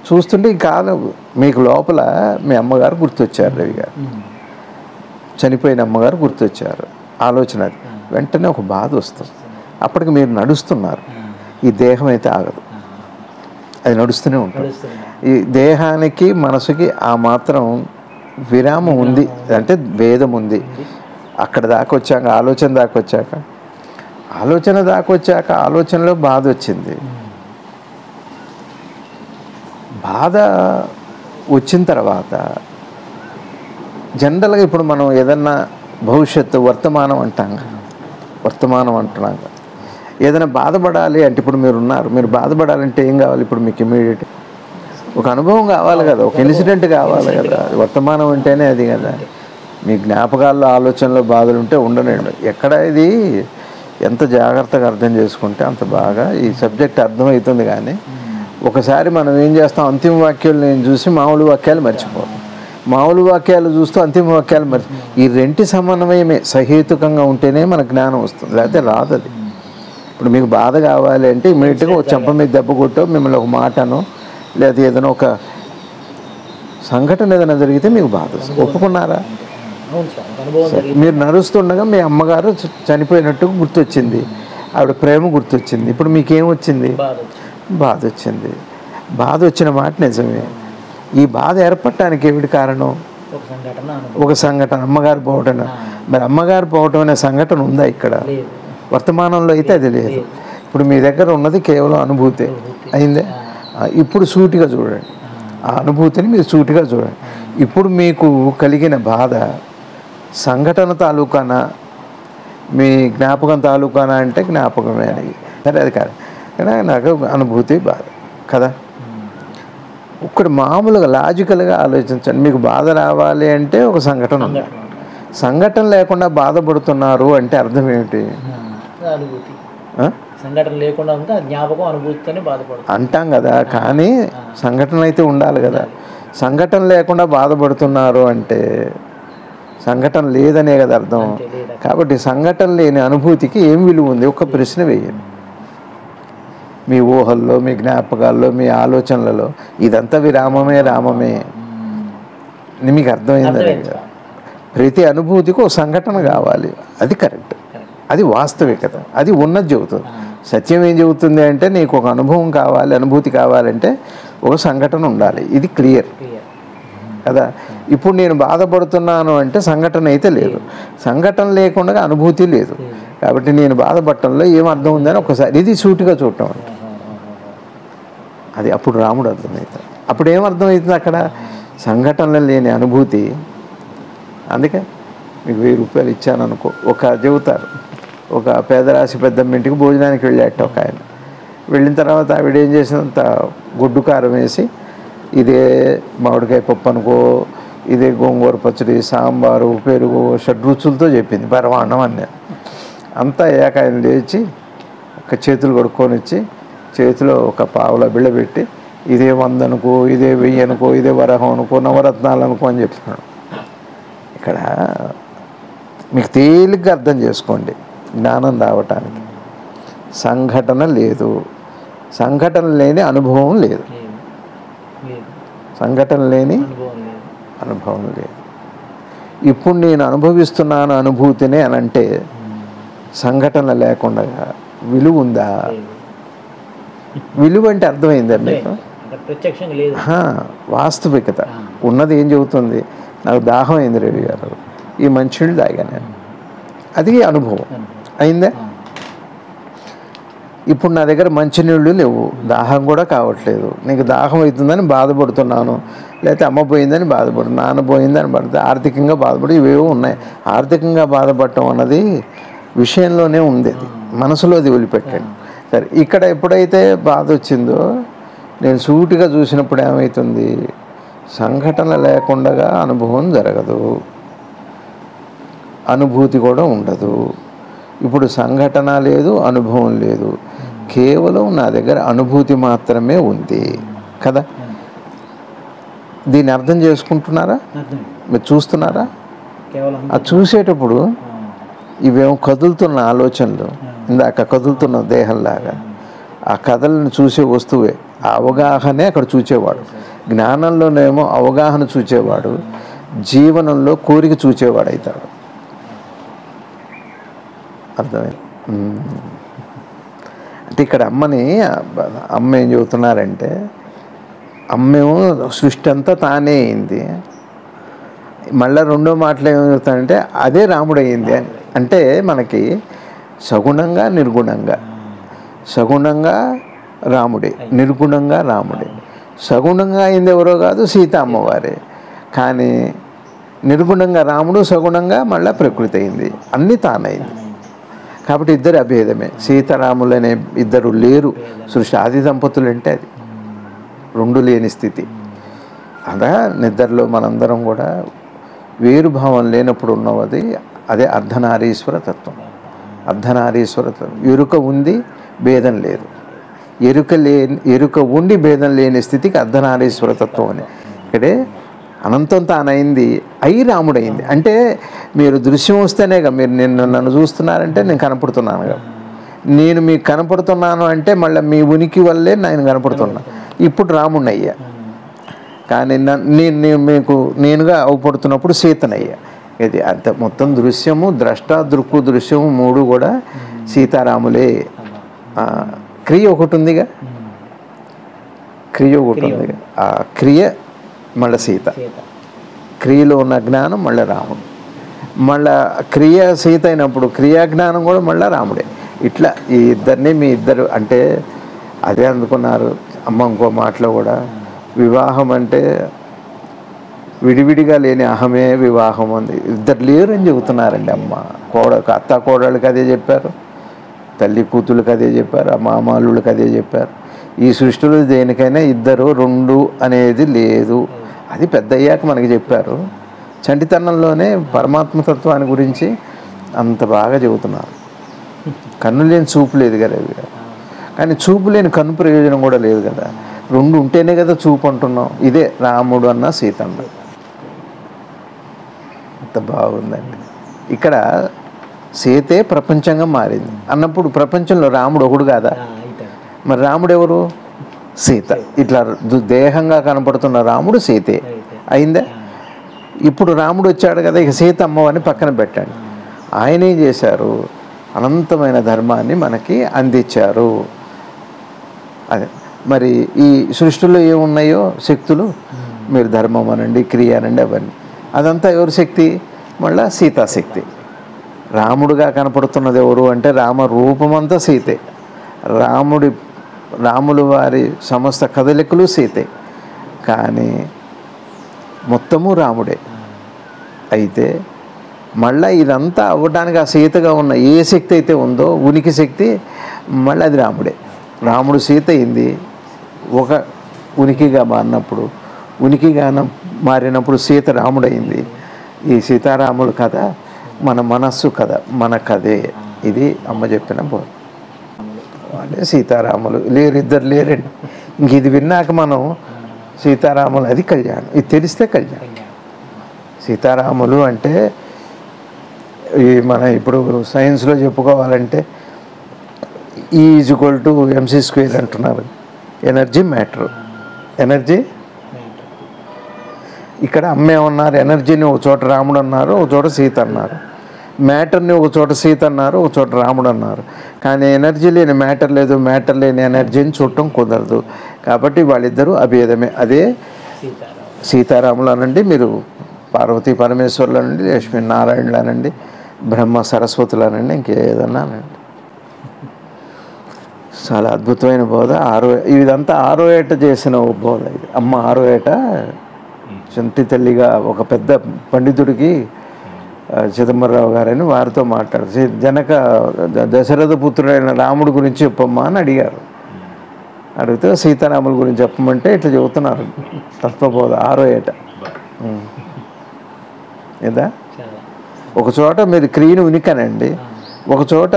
చూస్తుంటే ఇంకా మీకు లోపల మీ అమ్మగారు గుర్తొచ్చారు, రవి గారు చనిపోయిన అమ్మగారు గుర్తొచ్చారు. ఆలోచన అది వెంటనే ఒక బాధ వస్తుంది. అప్పటికి మీరు నడుస్తున్నారు, ఈ దేహం అయితే ఆగదు, అది నడుస్తూనే ఉంటుంది. ఈ దేహానికి మనసుకి ఆ మాత్రం విరామం ఉంది అంటే భేదం ఉంది. అక్కడ దాకా వచ్చాక, ఆలోచన దాకా వచ్చాక ఆలోచనలో బాధ వచ్చింది. బాధ వచ్చిన తర్వాత జనరల్గా ఇప్పుడు మనం ఏదన్నా భవిష్యత్తు వర్తమానం అంటున్నాం. ఏదైనా బాధపడాలి అంటే ఇప్పుడు మీరు ఉన్నారు, మీరు బాధపడాలంటే ఏం కావాలి? ఇప్పుడు మీకు ఇమీడియట్ ఒక అనుభవం కావాలి కదా, ఒక ఇన్సిడెంట్ కావాలి కదా. వర్తమానం అంటేనే అది కదా. మీ జ్ఞాపకాల్లో ఆలోచనలో బాధలు ఉంటే ఉండనండి. ఎక్కడ ఇది ఎంత జాగ్రత్తగా అర్థం చేసుకుంటే అంత బాగా ఈ సబ్జెక్ట్ అర్థమవుతుంది. కానీ ఒకసారి మనం ఏం చేస్తాం, అంతిమ వాక్యాలు నేను చూసి మామూలు వాక్యాలు మర్చిపోతాం, మామూలు వాక్యాలు చూస్తూ అంతిమ వాక్యాలు ఈ రెంటి సమన్వయమే సహేతుకంగా ఉంటేనే మన జ్ఞానం వస్తుంది, లేకపోతే రాదు అది. ఇప్పుడు మీకు బాధ కావాలి అంటే ఇమీడియట్గా ఒక చెంప మీద దెబ్బ కొట్టో, మిమ్మల్ని ఒక మాటను, లేదా ఏదైనా ఒక సంఘటన ఏదైనా జరిగితే మీకు బాధ వస్తుంది. ఒప్పుకున్నారా? మీరు నడుస్తుండగా మీ అమ్మగారు చనిపోయినట్టు గుర్తొచ్చింది, ఆవిడ ప్రేమ గుర్తొచ్చింది. ఇప్పుడు మీకేం వచ్చింది? బాధ వచ్చింది. బాధ వచ్చిన మాట నిజమే. ఈ బాధ ఏర్పడటానికి ఏమిటి కారణం? ఒక సంఘటన, అమ్మగారు పోవటం. మరి అమ్మగారు పోవటం అనే సంఘటన ఉందా ఇక్కడ? వర్తమానంలో అయితే అది లేదు. ఇప్పుడు మీ దగ్గర ఉన్నది కేవలం అనుభూతే అయిందే. ఇప్పుడు సూటిగా చూడండి, ఆ అనుభూతిని మీరు సూటిగా చూడండి. ఇప్పుడు మీకు కలిగిన బాధ సంఘటన తాలూకానా, మీ జ్ఞాపకం తాలూకానా అంటే జ్ఞాపకమే అని. సరే, అది కాదు కానీ నాకు అనుభూతి బాధ కదా. ఇక్కడ మామూలుగా లాజికల్గా ఆలోచించండి. మీకు బాధ రావాలి అంటే ఒక సంఘటన ఉంది. సంఘటన లేకుండా బాధపడుతున్నారు అంటే అర్థం ఏమిటి? సంఘటన లేకుండా ఉంటే జ్ఞాపకం అనుభూతితోనే బాధపడుతుంది అంటాం కదా. కానీ సంఘటన అయితే ఉండాలి కదా. సంఘటన లేకుండా బాధపడుతున్నారు అంటే సంఘటన లేదనే కదా అర్థం. కాబట్టి సంఘటన లేని అనుభూతికి ఏం విలువ ఉంది? ఒక ప్రశ్న వేయండి. మీ ఊహల్లో, మీ జ్ఞాపకాల్లో, మీ ఆలోచనలలో ఇదంతా విరామమే, రామమే. మీకు అర్థమైందని ప్రతి అనుభూతికి ఒక సంఘటన కావాలి. అది కరెక్ట్, అది వాస్తవికత, అది ఉన్నది చెబుతుంది. సత్యం ఏం చెబుతుంది అంటే నీకు ఒక అనుభవం కావాలి, అనుభూతి కావాలంటే ఒక సంఘటన ఉండాలి. ఇది క్లియర్ కదా. ఇప్పుడు నేను బాధపడుతున్నాను అంటే సంఘటన అయితే లేదు, సంఘటన లేకుండా అనుభూతి లేదు. కాబట్టి నేను బాధపడటంలో ఏం అర్థం ఉందని ఒకసారి ఇది సూటిగా చూడటం అంటే అది అప్పుడు రాముడు అర్థమవుతాడు. అప్పుడు ఏమర్థమవుతుంది అక్కడ? సంఘటనలు లేని అనుభూతి. అందుకే మీకు 1000 రూపాయలు ఇచ్చాను అనుకో, ఒక చెబుతారు, ఒక పేదరాశి పెద్దమ్మ ఇంటికి భోజనానికి వెళ్ళాట ఒక ఆయన. వెళ్ళిన తర్వాత ఆవిడ ఏం చేసినంత గుడ్డు కారం వేసి, ఇదే మామిడికాయ పప్పు అనుకో, ఇదే గోంగూర పచ్చడి, సాంబారు, పెరుగు, షడ్రుచులతో చెప్పింది పరమాన్నం అన్నీ. అంతా అయ్యాక ఆయన లేచి ఒక చేతులు కడుక్కొని వచ్చి చేతిలో ఒక పావుల బిళ్ళ పెట్టి, ఇదే 100 అనుకో, ఇదే 1000 అనుకో, ఇదే వరహం అనుకో, నవరత్నాలు అనుకో అని చెప్తున్నాడు. ఇక్కడ మీకు తేలిగ్గా అర్థం చేసుకోండి జ్ఞానం రావటానికి. సంఘటన లేదు, సంఘటన లేని అనుభవం లేదు, సంఘటన లేని అనుభవం లేదు. ఇప్పుడు నేను అనుభవిస్తున్నాను అనుభూతిని అని అంటే సంఘటన లేకుండా విలువ ఉందా? విలువ అంటే అర్థమైందండి. వాస్తవికత ఉన్నది ఏం చెబుతుంది? నాకు దాహం అయింది రవి గారు, ఈ మంచినీళ్ళు తాగాను, అది అనుభవం అయిందే. ఇప్పుడు నా దగ్గర మంచినీళ్ళు లేవు, దాహం కూడా కావట్లేదు. నీకు దాహం అవుతుందని బాధపడుతున్నాను, లేకపోతే అమ్మ పోయిందని బాధపడు, నాన్న పోయిందని పడితే ఆర్థికంగా బాధపడి ఇవేవో ఉన్నాయి. ఆర్థికంగా బాధపడటం అన్నది విషయంలోనే ఉంది, అది మనసులో అది వదిలిపెట్టండి. సరే, ఇక్కడ ఎప్పుడైతే బాధ వచ్చిందో నేను సూటిగా చూసినప్పుడు ఏమవుతుంది? సంఘటన లేకుండా అనుభవం జరగదు, అనుభూతి కూడా ఉండదు. ఇప్పుడు సంఘటన లేదు, అనుభవం లేదు, కేవలం నా దగ్గర అనుభూతి మాత్రమే ఉంది కదా. దీన్ని అర్థం చేసుకుంటున్నారా? మీరు చూస్తున్నారా? అది చూసేటప్పుడు ఇవేమో కదులుతున్న ఆలోచనలు, ఇందాక కదులుతున్న దేహంలాగా ఆ కథలను చూసే వస్తువే. ఆ అవగాహనే అక్కడ చూచేవాడు. జ్ఞానంలోనేమో అవగాహన చూచేవాడు, జీవనంలో కోరిక చూచేవాడు అవుతాడు. అర్థమైంది? అంటే ఇక్కడ అమ్మ ఏం చెబుతున్నారంటే, అమ్మేమో సృష్టి అంతా తానే అయింది. మళ్ళీ రెండో మాటలు ఏమో చెబుతానంటే అదే రాముడు అయింది అని. అంటే మనకి సగుణంగా నిర్గుణంగా, సగుణంగా రాముడే, నిర్గుణంగా రాముడే. సగుణంగా అయింది ఎవరో కాదు, సీత అమ్మవారే. కానీ నిర్గుణంగా రాముడు, సగుణంగా మళ్ళీ ప్రకృతి అయింది, అన్నీ తానైంది. కాబట్టి ఇద్దరు అభేదమే. సీతారాములు అనే ఇద్దరు లేరు సృష్టి. ఆది దంపతులు అంటే అది రెండు లేని స్థితి. అదా నిద్రలో మనందరం కూడా వేరు భావం లేనప్పుడు ఉన్నది అదే అర్ధనారీశ్వర తత్వం. అర్ధనారీశ్వర తత్వం. ఎరుక ఉంది, భేదం లేదు. ఎరుక ఉండి భేదం లేని స్థితికి అర్ధనారీశ్వర తత్వం అని. ఇక్కడే అనంతం తానైంది అయి రాముడైంది. అంటే మీరు దృశ్యం వస్తేనేగా మీరు నన్ను చూస్తున్నారంటే నేను కనపడుతున్నానుగా. నేను మీకు కనపడుతున్నాను అంటే మళ్ళీ మీ ఉనికి వల్లే నేను కనపడుతున్నా. ఇప్పుడు రాముడిని అయ్యా, కానీ నేను మీకు నేనుగా అవపడుతున్నప్పుడు సీతనయ్యా. ఇది అంత మొత్తం దృశ్యము, ద్రష్ట, దృక్కు, దృశ్యము మూడు కూడా సీతారాములే. క్రియ ఒకటి ఉందిగా, క్రియ ఒకటి ఉందిగా. ఆ క్రియ మళ్ళీ సీత, క్రియలో ఉన్న జ్ఞానం మళ్ళీ రాముడు. మళ్ళా క్రియ సీత అయినప్పుడు క్రియాజ్ఞానం కూడా మళ్ళీ రాముడే. ఇట్లా ఈ ఇద్దరిని మీ ఇద్దరు అంటే అదే అందుకున్నారు. అమ్మ ఇంకో మాటలో కూడా వివాహం అంటే విడివిడిగా లేని అహమే వివాహం అంది. ఇద్దరు లేరు అని చెబుతున్నారండి. అమ్మ అత్త కోడళ్ళకి అదే చెప్పారు, తల్లి కూతుళ్ళకి అదే చెప్పారు, మామాళ్ళకి అదే చెప్పారు. ఈ సృష్టిలో దేనికైనా ఇద్దరు రెండు అనేది లేదు. అది పెద్ద అయ్యాక మనకి చెప్పారు. చంటితనంలోనే పరమాత్మతత్వాన్ని గురించి అంత బాగా చెబుతున్నారు. కన్ను లేని చూపు లేదు కదా ఇవి, కానీ చూపు లేని కన్ను ప్రయోజనం కూడా లేదు కదా. రెండు ఉంటేనే కదా చూపు అంటున్నాం. ఇదే రాముడు అన్న సీత అన్న. అంత బాగుందండి. ఇక్కడ సీతే ప్రపంచంగా మారింది అన్నప్పుడు ప్రపంచంలో రాముడు ఒకడు కాదా? మరి రాముడు ఎవరు? సీత. ఇట్లా దేహంగా కనపడుతున్న రాముడు సీతే అయిందా? ఇప్పుడు రాముడు వచ్చాడు కదా, ఇక సీత అమ్మవారిని పక్కన పెట్టండి. ఆయన ఏం చేశారు? అనంతమైన ధర్మాన్ని మనకి అందించారు. అదే మరి ఈ సృష్టిలో ఏమున్నాయో శక్తులు, మీరు ధర్మం అనండి, క్రియ అనండి, అవన్నీ అదంతా ఎవరి శక్తి? మళ్ళా సీతాశక్తి. రాముడుగా కనపడుతున్నది ఎవరు అంటే రామ రూపమంతా సీతే. రాములు వారి సమస్త కదలికలు సీతే, కానీ మొత్తము రాముడే. అయితే మళ్ళీ ఇదంతా అవ్వడానికి ఆ సీతగా ఉన్న ఏ శక్తి అయితే ఉందో ఉనికి శక్తి, మళ్ళీ అది రాముడే. రాముడు సీత అయింది ఒక ఉనికిగా మారినప్పుడు, ఉనికిగా మారినప్పుడు సీత రాముడైంది. ఈ సీతారాముల కథ మన మనస్సు కథ, మన కథే. ఇది అమ్మ చెప్పిన బోధ. అంటే సీతారాములు లేరు, ఇద్దరు లేరండి. ఇంక ఇది విన్నాక మనం సీతారాములు అది కళ్యాణం, ఇది తెలిస్తే కళ్యాణం. సీతారాములు అంటే ఈ మన ఇప్పుడు సైన్స్లో చెప్పుకోవాలంటే E = mc² అంటున్నారు. Energy matter, energy. ఇక్కడ అమ్మే ఉన్నారు, ఎనర్జీని ఒక చోట రాముడు అన్నారు, ఒక చోట సీత అన్నారు. మ్యాటర్ని ఒక చోట సీత అన్నారు, ఒక చోట రాముడు అన్నారు. కానీ ఎనర్జీ లేని మ్యాటర్ లేదు, మ్యాటర్ లేని ఎనర్జీని చూడటం కుదరదు. కాబట్టి వాళ్ళిద్దరూ అభేదమే. అదే సీతారాములు అనండి, మీరు పార్వతీ పరమేశ్వరులు అనండి, లక్ష్మీ నారాయణులు అనండి, బ్రహ్మ సరస్వతులు అనండి, ఇంకేదన్నా అనండి. చాలా అద్భుతమైన బోధ. ఇదంతా 6వ ఏట చేసిన ఒక బోధ ఇది. అమ్మ 6వ ఏట చంటి తల్లిగా ఒక పెద్ద పండితుడికి చిదంబరరావు గారని వారితో మాట్లాడారు. దశరథ పుత్రుడైన రాముడి గురించి చెప్పమ్మా అని అడిగారు. అడిగితే సీతారాముల గురించి చెప్పమంటే ఇట్లా చెబుతున్నారు. తత్వబోధ 6వ ఏట. ఏదా ఒక చోట మీరు క్రియను ఉనికనండి, ఒక చోట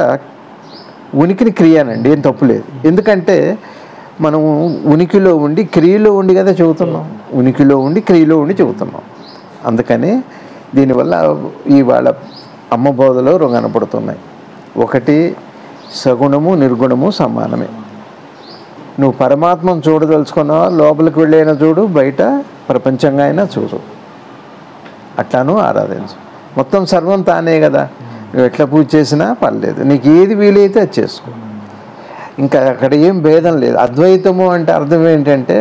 ఉనికిని క్రియనండి, ఏం తప్పు లేదు. ఎందుకంటే మనం ఉనికిలో ఉండి క్రియలో ఉండి కదా చెబుతున్నాం, ఉనికిలో ఉండి క్రియలో ఉండి చెబుతున్నాం. అందుకని దీనివల్ల ఇవాళ అమ్మ బోధలో కనపడుతున్నాయి. ఒకటి, సగుణము నిర్గుణము సమానమే. నువ్వు పరమాత్మను చూడదలుచుకున్నావా, లోపలికి వెళ్ళైనా చూడు, బయట ప్రపంచంగా అయినా చూడు, అట్లాను ఆరాధించు. మొత్తం సర్వం తానే కదా. నువ్వు ఎట్లా పూజ చేసినా పర్లేదు, నీకు ఏది వీలైతే అది చేసుకో. ఇంకా అక్కడ ఏం భేదం లేదు. అద్వైతము అంటే అర్థం ఏంటంటే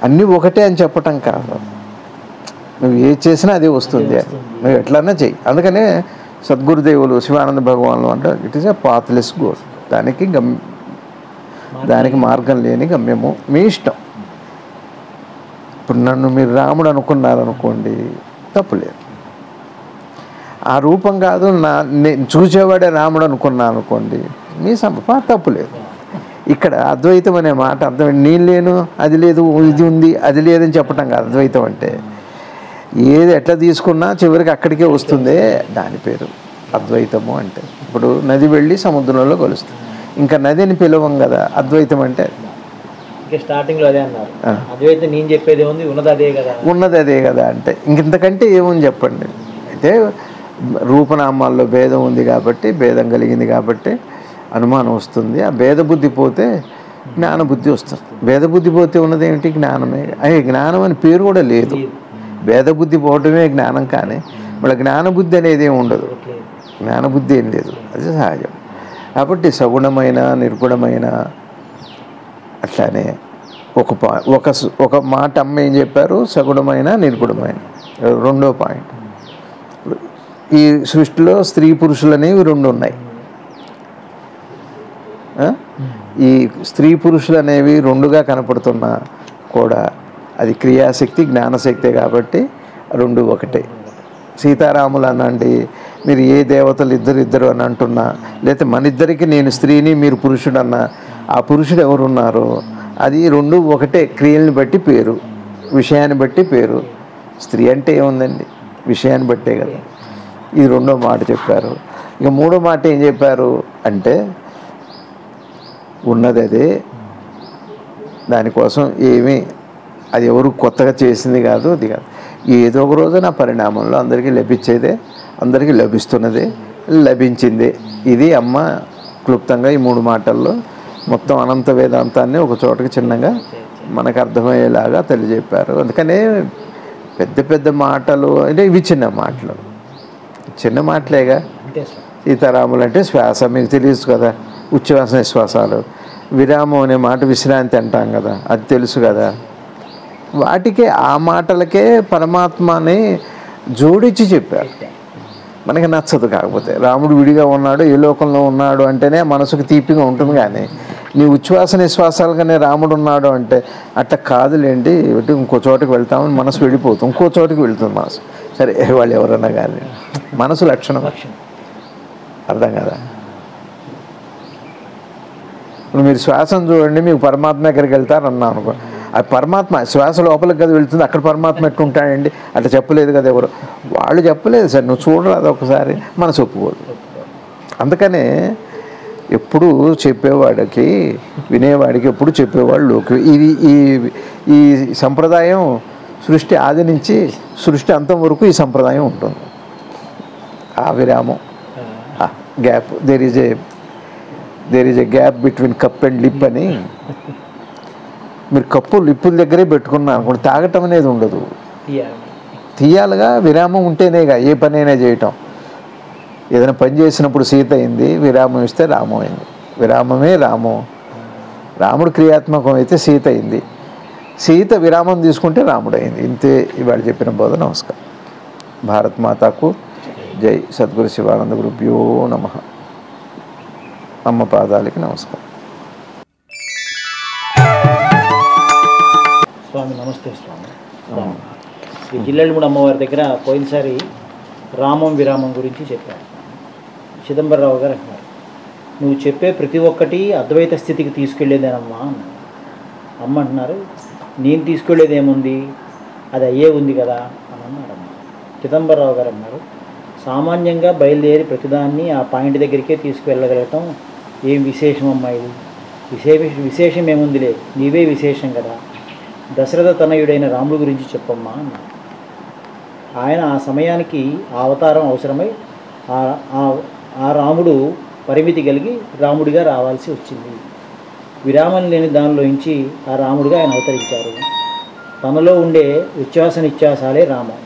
అన్నీ ఒకటే అని చెప్పటం కాదు. నువ్వు ఏది చేసినా అదే వస్తుంది అని, నువ్వు ఎట్లన్నా చెయ్యి. అందుకనే సద్గురుదేవులు శివానంద భగవాన్లు అంటే it is a pathless goal. దానికి మార్గం లేని గమ్యము. మీ ఇష్టం. ఇప్పుడు నన్ను మీరు రాముడు అనుకున్నారనుకోండి, తప్పులేదు. ఆ రూపం కాదు, నేను చూసేవాడే రాముడు అనుకున్నాను అనుకోండి, మీ తప్పులేదు. ఇక్కడ అద్వైతం అనే మాట అర్థం, నేను లేను, అది లేదు, ఇది ఉంది, అది లేదని చెప్పటం కాదు. అద్వైతం అంటే ఏది ఎట్లా తీసుకున్నా చివరికి అక్కడికే వస్తుంది, దాని పేరు అద్వైతము అంటే. ఇప్పుడు నది వెళ్ళి సముద్రంలో కలుస్తుంది, ఇంకా నదిని పిలవం కదా, అద్వైతం అంటే ఇంకా స్టార్టింగ్లో అదే అన్నారు, అద్వైతం నేను చెప్పేది ఉంది, ఉన్నది అదే కదా, ఉన్నది అదే కదా అంటే ఇంతకంటే ఏముంది చెప్పండి. అయితే రూపనామాల్లో భేదం ఉంది కాబట్టి, భేదం కలిగింది కాబట్టి అనుమానం వస్తుంది. ఆ భేద బుద్ధి పోతే జ్ఞానబుద్ధి వస్తుంది. భేద బుద్ధి పోతే ఉన్నది ఏమిటి? జ్ఞానమే. అయ్యే జ్ఞానం అని పేరు కూడా లేదు. భేద బుద్ధి పోవటమే జ్ఞానం, కానీ మళ్ళీ జ్ఞానబుద్ధి అనేది ఏమి ఉండదు, జ్ఞానబుద్ధి ఏం లేదు, అది సహజం. కాబట్టి సగుణమైన నిర్గుణమైన అట్లానే ఒక మాట అమ్మ ఏం చెప్పారు, సగుణమైన నిర్గుణమైన. రెండో పాయింట్, ఈ సృష్టిలో స్త్రీ పురుషులు అనేవి రెండు ఉన్నాయి. ఈ స్త్రీ పురుషులు అనేవి రెండుగా కనపడుతున్నా కూడా అది క్రియాశక్తి జ్ఞానశక్తే కాబట్టి రెండు ఒకటే. సీతారాములు అనండి, మీరు ఏ దేవతలు ఇద్దరు అని అంటున్నా, లేకపోతే మన ఇద్దరికి నేను స్త్రీని మీరు పురుషుడు అన్నా, ఆ పురుషుడు ఎవరున్నారో అది రెండు ఒకటే. క్రియల్ని బట్టి పేరు, విషయాన్ని బట్టి పేరు. స్త్రీ అంటే ఏముందండి, విషయాన్ని బట్టే కదా. ఇది రెండో మాట చెప్పారు. ఇక మూడో మాట ఏం చెప్పారు అంటే, ఉన్నది అదే, దానికోసం ఏమీ అది ఎవరు కొత్తగా చేసింది కాదు, అది కాదు. ఏదో ఒక రోజు నా పరిణామంలో అందరికీ లభించేదే, అందరికీ లభిస్తున్నదే, లభించిందే. ఇది అమ్మ క్లుప్తంగా ఈ మూడు మాటల్లో మొత్తం అనంత వేదాంతాన్ని ఒక చోటకి చిన్నగా మనకు అర్థమయ్యేలాగా తెలియజెప్పారు. అందుకనే పెద్ద పెద్ద మాటలు అంటే ఇవి చిన్న మాటలు, చిన్న మాటలేగా. సీతారాములు అంటే శ్వాస మీకు తెలియదు కదా, ఉచ్ఛ్వాస నిశ్వాసాలు. విరామం అనే మాట విశ్రాంతి అంటాం కదా, అది తెలుసు కదా. వాటికే ఆ మాటలకే పరమాత్మని జోడించి చెప్పారు. మనకి నచ్చదు, కాకపోతే రాముడు విడిగా ఉన్నాడు, ఏ లోకంలో ఉన్నాడు అంటేనే మనసుకు తీపిగా ఉంటుంది. కానీ నీ ఉచ్ఛ్వాస నిశ్వాసాలుగానే రాముడు ఉన్నాడు అంటే అట్లా కాదులేండి, ఇంకో చోటుకి వెళ్తామని మనసు వెళ్ళిపోతుంది, ఇంకో చోటుకి వెళ్తుంది మనసు. సరే వాళ్ళు ఎవరన్నా కానీ మనసు లక్షణం, అర్థం కదా. ఇప్పుడు మీరు శ్వాసను చూడండి, మీకు పరమాత్మ దగ్గరికి వెళ్తారన్నా అనుకో, ఆ పరమాత్మ శ్వాస లోపలికి కదా వెళ్తుంది, అక్కడ పరమాత్మ ఎట్టుంటాడండి, అట్లా చెప్పలేదు కదా ఎవరు, వాళ్ళు చెప్పలేదు సార్, నువ్వు చూడరాదు ఒకసారి, మనసు ఒప్పుకోదు. అందుకనే ఎప్పుడు చెప్పేవాడికి వినేవాడికి ఎప్పుడు చెప్పేవాళ్ళు ఇది ఈ సంప్రదాయం సృష్టి ఆది నుంచి సృష్టి అంతం వరకు ఈ సంప్రదాయం ఉంటుంది. ఆ విరామం, gap, there is a gap between cup and lip అని. మీరు కప్పు లిప్పుల దగ్గరే పెట్టుకున్నా అనుకోండి, తాగటం అనేది ఉండదు, తీయాలిగా. విరామం ఉంటేనేగా ఏ పనైనా చేయటం. ఏదైనా పని చేసినప్పుడు సీత అయింది, విరామం ఇస్తే రామం అయింది. విరామమే రామం. రాముడు క్రియాత్మకం అయితే సీత అయింది, సీత విరామం తీసుకుంటే రాముడు అయింది. ఇంతే ఇవాళ చెప్పిన బోధ. నమస్కారం. భారత్ మాతాకు జై. సద్గురు శివానంద గురుభ్యో నమః. అమ్మ పాదాలకి నమస్కారం. స్వామి నమస్తే. స్వామి శ్రీ జిల్లెళ్ళమూడి అమ్మవారి దగ్గర పోయినసారి రామం విరామం గురించి చెప్పారు. చిదంబరరావు గారు అంటున్నారు, నువ్వు చెప్పే ప్రతి ఒక్కటి అద్వైత స్థితికి తీసుకెళ్లేదేనమ్మా అన్నారు. అమ్మ అంటున్నారు, నేను తీసుకెళ్లేది ఏముంది, అది అయ్యే ఉంది కదా అని అన్నారు అమ్మ. చిదంబరరావు గారు అన్నారు, సామాన్యంగా బయలుదేరి ప్రతిదాన్ని ఆ పాయింట్ దగ్గరికే తీసుకువెళ్ళగలగటం ఏం విశేషం అమ్మా, ఇది విశేషం ఏముందిలే, నీవే విశేషం కదా. దశరథ తనయుడైన రాముడి గురించి చెప్పమ్మా అన్నారు. ఆయన ఆ సమయానికి ఆ అవతారం అవసరమై ఆ రాముడు పరిమితి కలిగి రాముడిగా రావాల్సి వచ్చింది. విరామం లేని దానిలోంచి ఆ రాముడిగా ఆయన అవతరించారు. తనలో ఉండే ఉచ్ఛ్వాస నిశ్వాసాలే రామం,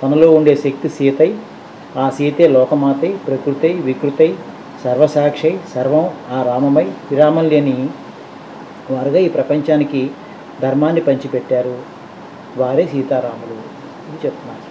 తనలో ఉండే శక్తి సీతై, ఆ సీతే లోకమాతై, ప్రకృతై, వికృతై, సర్వసాక్షై, సర్వం ఆ రామమై విరామం లేని వారుగా ఈ ప్రపంచానికి ధర్మాన్ని పంచిపెట్టారు. వారే సీతారాములు అని చెప్తున్నారు.